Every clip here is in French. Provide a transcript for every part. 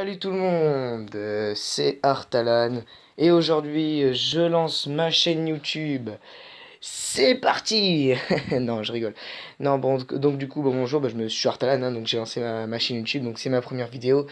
Salut tout le monde, c'est Artalan et aujourd'hui je lance ma chaîne YouTube. C'est parti. Non, je rigole. Non, bon, donc du coup, bonjour, je suis Artalan, donc j'ai lancé ma chaîne YouTube, donc c'est ma première vidéo.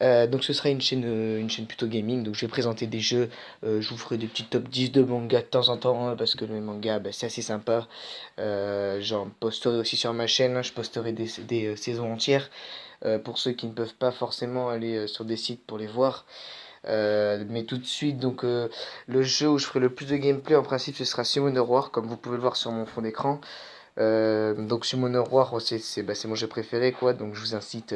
Donc ce sera une chaîne plutôt gaming, donc je vais présenter des jeux, je vous ferai des petits top 10 de manga de temps en temps, hein, parce que le manga c'est assez sympa. J'en posterai aussi sur ma chaîne, hein, je posterai des saisons entières. Pour ceux qui ne peuvent pas forcément aller sur des sites pour les voir. Mais tout de suite, le jeu où je ferai le plus de gameplay en principe ce sera Summoner War, comme vous pouvez le voir sur mon fond d'écran. Donc Summoner War, c'est mon jeu préféré, quoi. Donc je vous incite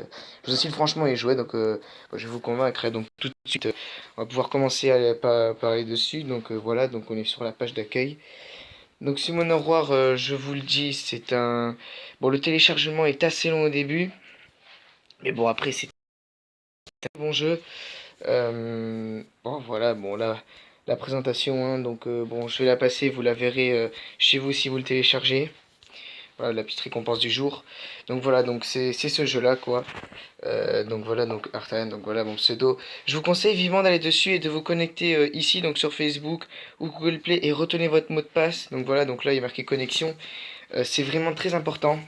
franchement à y jouer. Je vais vous convaincre. Donc tout de suite, on va pouvoir commencer à parler dessus. Voilà, donc on est sur la page d'accueil. Donc Summoner War, je vous le dis, c'est un... Bon, le téléchargement est assez long au début. Mais bon, après, c'est un bon jeu. Bon, voilà, bon, là, la présentation, hein, bon, je vais la passer, vous la verrez chez vous si vous le téléchargez. Voilà, la petite récompense du jour. Donc voilà, donc c'est ce jeu-là, quoi. Donc voilà, donc Artan, donc voilà mon pseudo. Je vous conseille vivement d'aller dessus et de vous connecter ici, donc sur Facebook ou Google Play, et retenez votre mot de passe. Donc voilà, donc là, il est marqué connexion. C'est vraiment très important.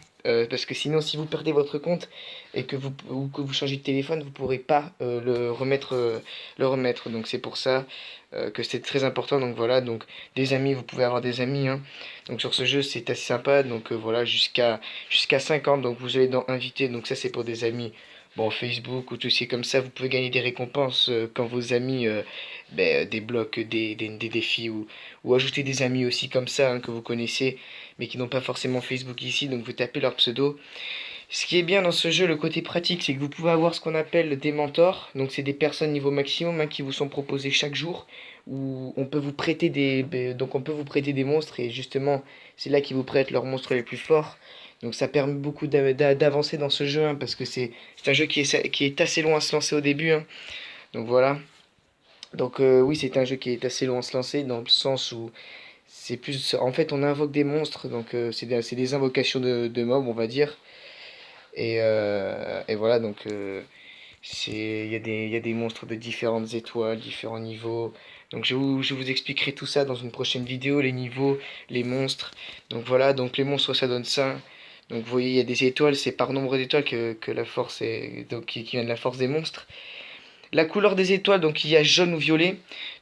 Parce que sinon, si vous perdez votre compte et ou que vous changez de téléphone, vous ne pourrez pas le remettre. Donc c'est pour ça que c'est très important. Donc voilà, donc des amis, vous pouvez avoir des amis, hein. Donc sur ce jeu, c'est assez sympa. Voilà, jusqu'à 50. Donc vous allez dans inviter. Donc ça, c'est pour des amis. Bon, Facebook ou tout c'est comme ça, vous pouvez gagner des récompenses quand vos amis débloquent des défis ou ajouter des amis aussi comme ça, hein, que vous connaissez mais qui n'ont pas forcément Facebook ici, donc vous tapez leur pseudo. Ce qui est bien dans ce jeu, le côté pratique, c'est que vous pouvez avoir ce qu'on appelle des mentors, donc c'est des personnes niveau maximum, hein, qui vous sont proposées chaque jour, où on peut vous prêter on peut vous prêter des monstres, et justement c'est là qu'ils vous prêtent leurs monstres les plus forts. Donc ça permet beaucoup d'avancer dans ce jeu, hein, parce que c'est un jeu qui est assez long à se lancer au début, hein. Donc voilà. Oui, c'est un jeu qui est assez long à se lancer, dans le sens où c'est plus, en fait, on invoque des monstres, c'est des invocations de mobs, on va dire. Et voilà, il y a des monstres de différentes étoiles, différents niveaux. Donc je vous expliquerai tout ça dans une prochaine vidéo, les niveaux, les monstres. Donc voilà, donc les monstres, ça donne ça. Donc vous voyez, il y a des étoiles, c'est par nombre d'étoiles que la force est, qui vient de la force des monstres. La couleur des étoiles, donc il y a jaune ou violet.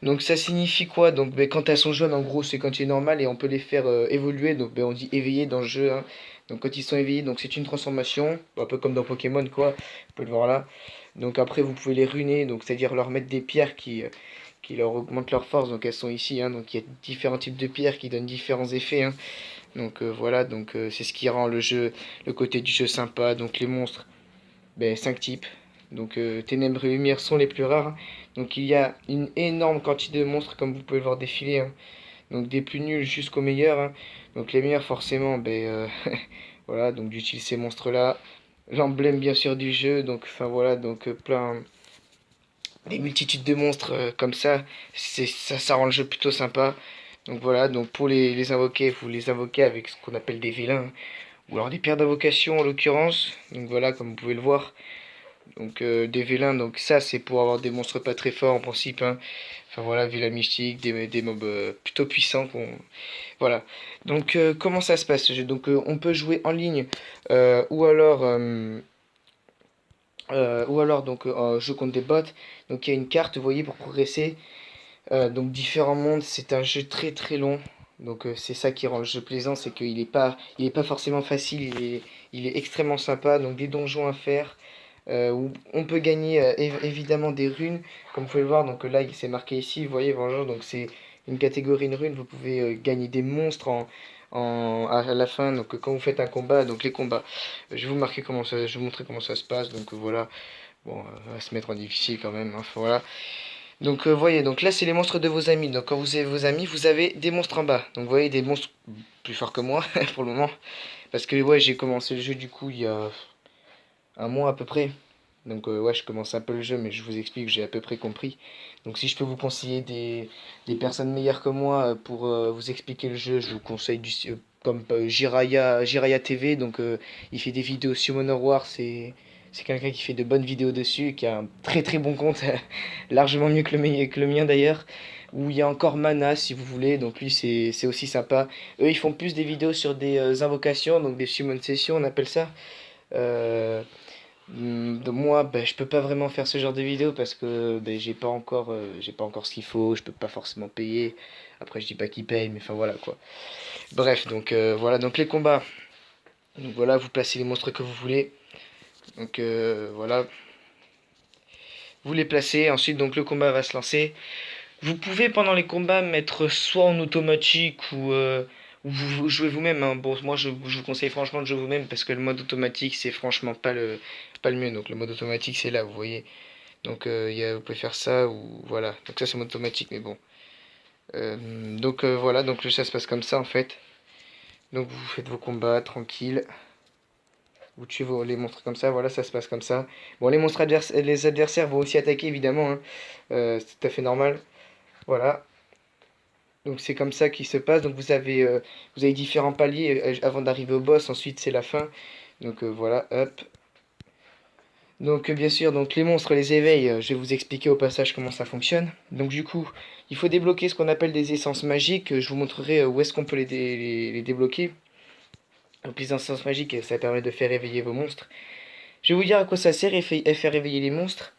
Donc ça signifie quoi? Quand elles sont jaunes, en gros, c'est quand il est normal et on peut les faire évoluer. On dit éveiller dans le jeu, hein. Donc quand ils sont éveillés, donc c'est une transformation, un peu comme dans Pokémon, quoi. Vous pouvez le voir là. Donc après, vous pouvez les ruiner, donc c'est-à-dire leur mettre des pierres qui leur augmentent leur force. Donc elles sont ici, hein. Donc il y a différents types de pierres qui donnent différents effets, hein. Voilà, c'est ce qui rend le côté du jeu sympa. Donc les monstres, 5 types. Ténèbres et lumière sont les plus rares, hein. Donc il y a une énorme quantité de monstres comme vous pouvez le voir défiler, hein. Donc des plus nuls jusqu'aux meilleurs, hein. Donc les meilleurs forcément, voilà, donc j'utilise ces monstres là. L'emblème bien sûr du jeu, donc enfin voilà, plein des multitudes de monstres comme ça, ça rend le jeu plutôt sympa. Donc voilà, donc pour les invoquer, vous les invoquez avec ce qu'on appelle des vélins, ou alors des pierres d'invocation en l'occurrence. Donc voilà, comme vous pouvez le voir. Des vélins, donc ça c'est pour avoir des monstres pas très forts en principe, hein. Enfin voilà, vélins mystiques, des mobs plutôt puissants. Voilà. Comment ça se passe ce jeu? On peut jouer en ligne ou alors jeu contre des bots. Donc il y a une carte, vous voyez, pour progresser. Donc différents mondes, c'est un jeu très très long. C'est ça qui rend le jeu plaisant, c'est il est pas forcément facile, il est extrêmement sympa. Donc des donjons à faire, où on peut gagner évidemment des runes, comme vous pouvez le voir. Là, il s'est marqué ici, vous voyez, Vengeur, donc c'est une catégorie de runes. Vous pouvez gagner des monstres à la fin. Quand vous faites un combat, donc les combats, je vais vous montrer comment ça se passe. Voilà, bon, on va se mettre en difficile quand même, hein, voilà. Voyez, donc là c'est les monstres de vos amis. Donc quand vous avez vos amis, vous avez des monstres en bas. Donc vous voyez des monstres plus forts que moi pour le moment. Parce que ouais, j'ai commencé le jeu du coup il y a un mois à peu près. Ouais, je commence un peu le jeu, mais je vous explique, j'ai à peu près compris. Donc si je peux vous conseiller des personnes meilleures que moi pour vous expliquer le jeu, je vous conseille comme Jiraya TV. Il fait des vidéos sur Summoner War, C'est quelqu'un qui fait de bonnes vidéos dessus, qui a un très très bon compte, largement mieux que le mien d'ailleurs, où il y a encore Mana si vous voulez, donc lui c'est aussi sympa. Eux ils font plus des vidéos sur des invocations, donc des summon sessions on appelle ça. Euh, donc moi ben, je peux pas vraiment faire ce genre de vidéos parce que ben, j'ai pas encore ce qu'il faut, je peux pas forcément payer. Après je dis pas qu'ils payent mais enfin voilà quoi. Bref donc voilà donc les combats. Donc voilà vous placez les monstres que vous voulez. Donc voilà, vous les placez, ensuite donc le combat va se lancer. Vous pouvez pendant les combats mettre soit en automatique ou vous jouez vous-même, hein. Bon, moi je vous conseille franchement de jouer vous-même parce que le mode automatique c'est franchement pas le mieux. Donc le mode automatique c'est là, vous voyez. Donc vous pouvez faire ça ou voilà. Donc ça c'est mode automatique, mais bon. Donc voilà, donc ça se passe comme ça en fait. Donc vous faites vos combats tranquilles. Vous tuez les monstres comme ça, voilà, ça se passe comme ça. Bon, les adversaires vont aussi attaquer évidemment, hein. C'est tout à fait normal. Voilà. Donc c'est comme ça qu'il se passe. Donc vous avez différents paliers avant d'arriver au boss. Ensuite c'est la fin. Donc voilà, hop. Donc bien sûr, donc les monstres, les éveils, je vais vous expliquer au passage comment ça fonctionne. Donc du coup, il faut débloquer ce qu'on appelle des essences magiques. Je vous montrerai où est-ce qu'on peut les débloquer. Donc les essences magiques, ça permet de faire éveiller vos monstres. Je vais vous dire à quoi ça sert et faire éveiller les monstres.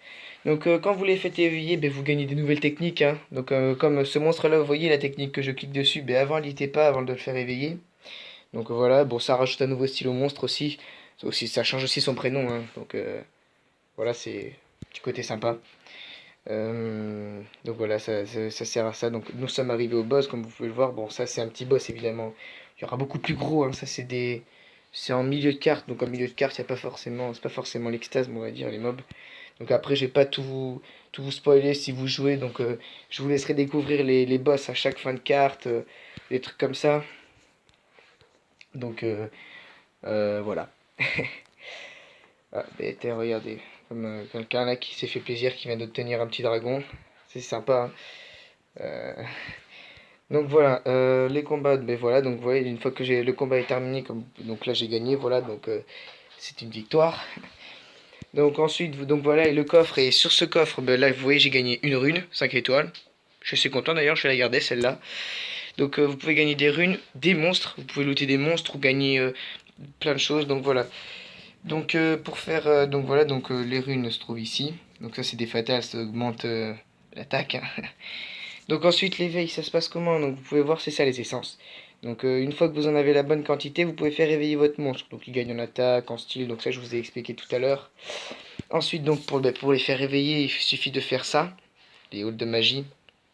Donc quand vous les faites éveiller, ben, vous gagnez des nouvelles techniques, hein. Donc comme ce monstre là, vous voyez la technique que je clique dessus, ben, avant il n'y était pas avant de le faire éveiller. Donc voilà, bon ça rajoute un nouveau style au monstre aussi. Ça change aussi son prénom, hein. Donc voilà, c'est du côté sympa. Donc voilà, ça sert à ça. Donc nous sommes arrivés au boss, comme vous pouvez le voir. Bon ça c'est un petit boss évidemment. Il y aura beaucoup plus gros, hein. Ça c'est en milieu de carte. Donc en milieu de carte, il y a pas forcément, c'est pas forcément l'extase, on va dire, les mobs. Donc après, je vais pas tout vous spoiler si vous jouez. Donc je vous laisserai découvrir les boss à chaque fin de carte, des trucs comme ça. Donc voilà. Ah, regardez. Comme quelqu'un là qui s'est fait plaisir, qui vient d'obtenir un petit dragon. C'est sympa, hein. Euh, donc voilà, les combats, ben voilà, donc vous voyez, une fois que le combat est terminé, donc là j'ai gagné, voilà, donc c'est une victoire. Donc ensuite, donc voilà, et le coffre, et sur ce coffre, ben là vous voyez j'ai gagné une rune, 5 étoiles. Je suis content d'ailleurs, je vais la garder celle-là. Donc vous pouvez gagner des runes, des monstres, vous pouvez looter des monstres ou gagner plein de choses, donc voilà. Donc pour faire, donc voilà, donc les runes se trouvent ici. Donc ça c'est des fatales, ça augmente l'attaque, hein. Donc ensuite l'éveil, ça se passe comment? Donc vous pouvez voir, c'est ça les essences. Donc une fois que vous en avez la bonne quantité, vous pouvez faire éveiller votre monstre. Donc il gagne en attaque, en style, donc ça je vous ai expliqué tout à l'heure. Ensuite donc pour les faire éveiller, il suffit de faire ça, les halls de magie.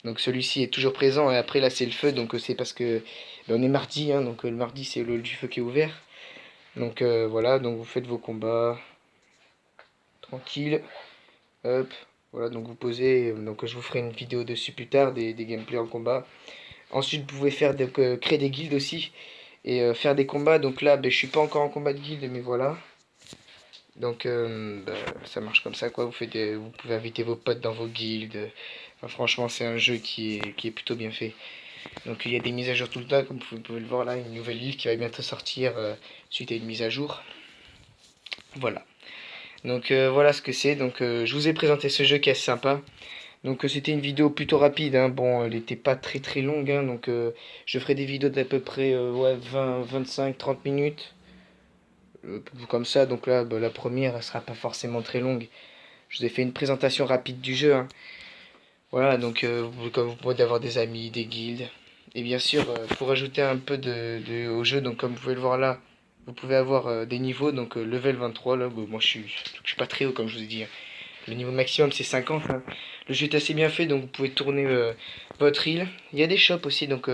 Donc celui-ci est toujours présent et après là c'est le feu, donc c'est parce que on est mardi, hein, donc le mardi c'est le hall du feu qui est ouvert. Donc voilà, donc vous faites vos combats tranquille. Hop, voilà, donc vous posez, donc je vous ferai une vidéo dessus plus tard, des gameplays en combat. Ensuite, vous pouvez créer des guildes aussi et faire des combats. Donc là, ben, je suis pas encore en combat de guilde, mais voilà. Donc ben, ça marche comme ça, quoi. Vous pouvez inviter vos potes dans vos guildes. Enfin, franchement, c'est un jeu qui est plutôt bien fait. Donc il y a des mises à jour tout le temps, comme vous pouvez le voir là, une nouvelle île qui va bientôt sortir suite à une mise à jour. Voilà. Donc voilà ce que c'est. Donc je vous ai présenté ce jeu qui est assez sympa. Donc c'était une vidéo plutôt rapide, hein. Bon, elle n'était pas très très longue, hein. Donc je ferai des vidéos d'à peu près ouais, 20, 25, 30 minutes. Comme ça, donc là, bah, la première, elle sera pas forcément très longue. Je vous ai fait une présentation rapide du jeu, hein. Voilà, donc comme vous pouvez avoir des amis, des guildes. Et bien sûr, pour ajouter un peu au jeu, donc comme vous pouvez le voir là, vous pouvez avoir des niveaux, donc level 23, là, bon, moi je suis pas très haut comme je vous ai dit, hein. Le niveau maximum c'est 50, hein. Le jeu est assez bien fait, donc vous pouvez tourner votre île. Il y a des shops aussi, donc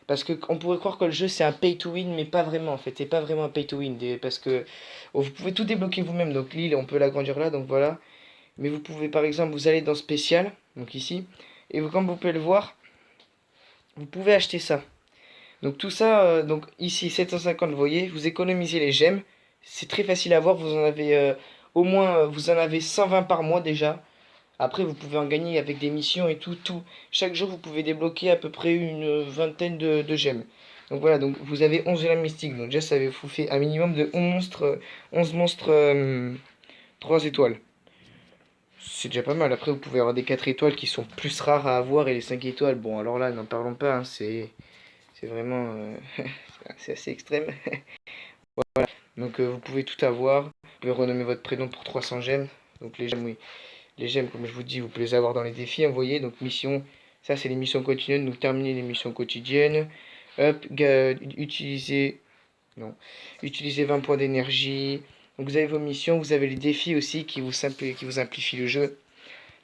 parce que on pourrait croire que le jeu c'est un pay to win, mais pas vraiment en fait. C'est pas vraiment un pay to win, parce que vous pouvez tout débloquer vous-même. Donc l'île, on peut l'agrandir là, donc voilà. Mais vous pouvez par exemple, vous allez dans spécial, donc ici, et comme vous pouvez le voir, vous pouvez acheter ça. Donc tout ça, donc ici 750, vous voyez, vous économisez les gemmes. C'est très facile à voir, vous en avez au moins, vous en avez 120 par mois déjà. Après, vous pouvez en gagner avec des missions et tout. Chaque jour, vous pouvez débloquer à peu près une vingtaine de gemmes. Donc voilà, donc vous avez 11 gemmes mystiques. Donc déjà, ça vous fait un minimum de 11 monstres, 3 étoiles. C'est déjà pas mal. Après, vous pouvez avoir des 4 étoiles qui sont plus rares à avoir et les 5 étoiles. Bon, alors là, n'en parlons pas. Hein, c'est vraiment. C'est assez extrême. Donc, vous pouvez tout avoir. Vous pouvez renommer votre prénom pour 300 gemmes. Donc, les gemmes, oui. Les gemmes, comme je vous dis, vous pouvez les avoir dans les défis envoyés. Donc, mission. Ça, c'est les missions quotidiennes. Donc, terminer les missions quotidiennes. Hop, utiliser. Non. Utilisez 20 points d'énergie. Donc, vous avez vos missions. Vous avez les défis aussi qui vous simplifient le jeu.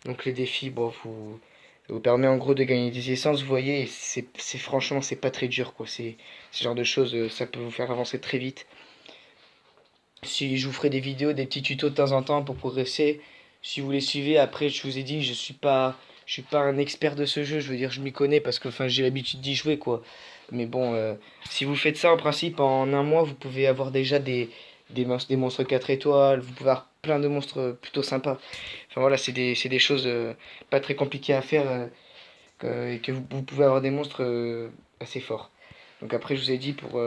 Donc les défis, bon, ça vous permet en gros de gagner des essences, vous voyez, c'est franchement, c'est pas très dur, quoi. C'est ce genre de choses, ça peut vous faire avancer très vite. Si je vous ferai des vidéos, des petits tutos de temps en temps pour progresser, si vous les suivez, après, je vous ai dit, je suis pas un expert de ce jeu, je veux dire, je m'y connais parce que, enfin, j'ai l'habitude d'y jouer, quoi. Mais bon, si vous faites ça, en principe, en un mois, vous pouvez avoir déjà des monstres 4 étoiles, vous pouvez avoir plein de monstres plutôt sympas. Enfin voilà, c'est des choses pas très compliquées à faire et que vous pouvez avoir des monstres assez forts. Donc après, je vous ai dit pour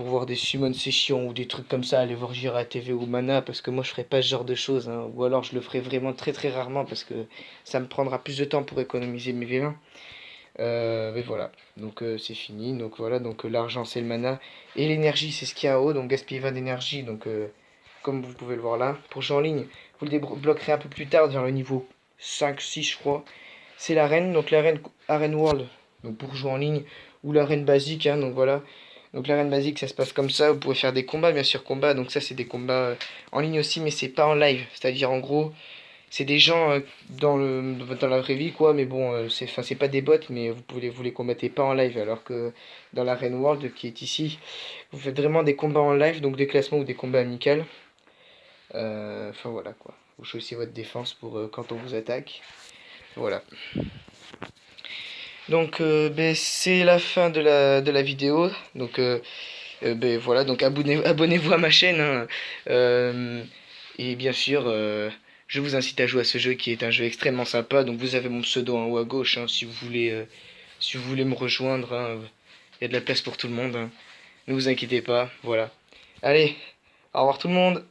voir des summon sessions ou des trucs comme ça, allez voir Jira TV ou Mana parce que moi je ferai pas ce genre de choses. Hein. Ou alors je le ferai vraiment très très rarement parce que ça me prendra plus de temps pour économiser mes V20. Mais voilà, donc c'est fini. Donc voilà, donc l'argent c'est le mana et l'énergie c'est ce qu'il y a en haut. Donc gaspiller 20 d'énergie. Donc comme vous pouvez le voir là, pour jouer en ligne, vous le débloquerez un peu plus tard vers le niveau 5-6 je crois. C'est l'arène, donc l'arène Arène World, donc pour jouer en ligne, ou l'arène basique, hein, donc voilà. Donc l'arène basique ça se passe comme ça, vous pouvez faire des combats, bien sûr combats, donc ça c'est des combats en ligne aussi, mais c'est pas en live, c'est-à-dire en gros c'est des gens dans la vraie vie, quoi, mais bon, c'est pas des bots, mais vous les combattez pas en live, alors que dans l'arène World qui est ici, vous faites vraiment des combats en live, donc des classements ou des combats amicaux. Enfin voilà, quoi. Vous choisissez votre défense pour quand on vous attaque. Voilà. Donc, ben, c'est la fin de la vidéo. Donc, ben, voilà, donc abonnez-vous à ma chaîne. Hein. Euh, et bien sûr, je vous incite à jouer à ce jeu qui est un jeu extrêmement sympa. Donc vous avez mon pseudo en haut à gauche hein, si vous voulez me rejoindre. Hein. Il y a de la place pour tout le monde. Hein. Ne vous inquiétez pas. Voilà. Allez, au revoir tout le monde.